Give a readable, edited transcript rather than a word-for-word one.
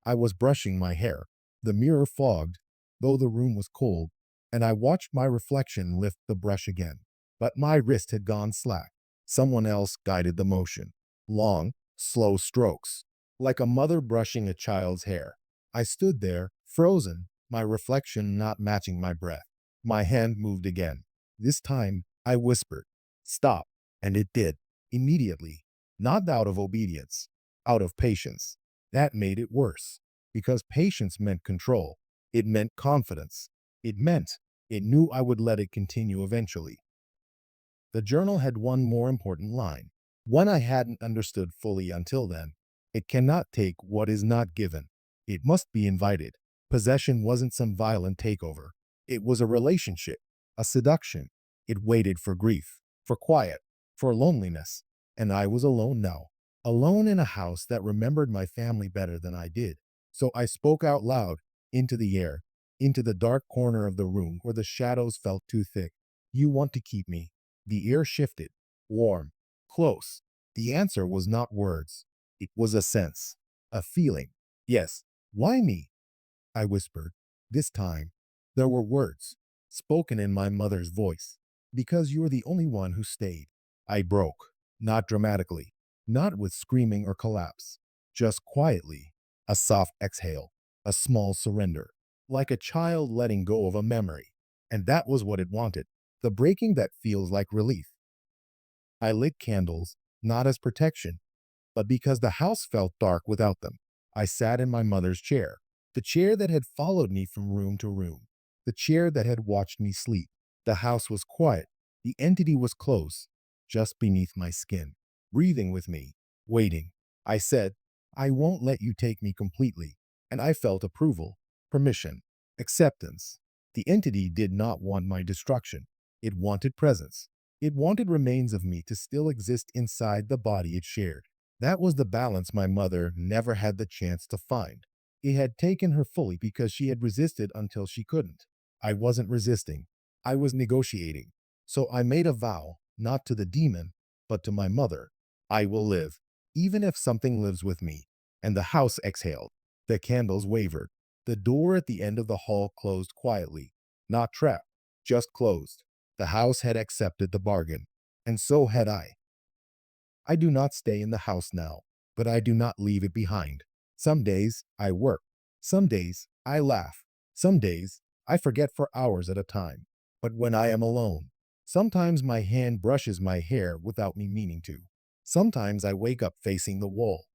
I was brushing my hair, the mirror fogged, though the room was cold, and I watched my reflection lift the brush again. But my wrist had gone slack. Someone else guided the motion. Long, slow strokes, like a mother brushing a child's hair. I stood there, frozen, my reflection not matching my breath. My hand moved again. This time, I whispered, "Stop," and it did, immediately, not out of obedience, out of patience. That made it worse, because patience meant control. It meant confidence. It knew I would let it continue eventually. The journal had one more important line, one I hadn't understood fully until then. It cannot take what is not given. It must be invited. Possession wasn't some violent takeover. It was a relationship, a seduction. It waited for grief, for quiet, for loneliness. And I was alone now, alone in a house that remembered my family better than I did. So I spoke out loud, into the air, into the dark corner of the room where the shadows felt too thick. "You want to keep me." The air shifted, warm, close. The answer was not words. It was a sense, a feeling. "Yes, why me?" I whispered. This time, there were words, spoken in my mother's voice. "Because you're the only one who stayed." I broke, not dramatically, not with screaming or collapse, just quietly, a soft exhale, a small surrender, like a child letting go of a memory. And that was what it wanted, the breaking that feels like relief. I lit candles, not as protection, but because the house felt dark without them. I sat in my mother's chair, the chair that had followed me from room to room, the chair that had watched me sleep. The house was quiet. The entity was close, just beneath my skin, breathing with me, waiting. I said, "I won't let you take me completely." And I felt approval, permission, acceptance. The entity did not want my destruction. It wanted presence. It wanted remains of me to still exist inside the body it shared. That was the balance my mother never had the chance to find. It had taken her fully because she had resisted until she couldn't. I wasn't resisting. I was negotiating. So I made a vow, not to the demon, but to my mother. "I will live, even if something lives with me." And the house exhaled. The candles wavered. The door at the end of the hall closed quietly. Not trapped, just closed. The house had accepted the bargain. And so had I. I do not stay in the house now, but I do not leave it behind. Some days I work. Some days I laugh. Some days I forget for hours at a time. But when I am alone, sometimes my hand brushes my hair without me meaning to. Sometimes I wake up facing the wall,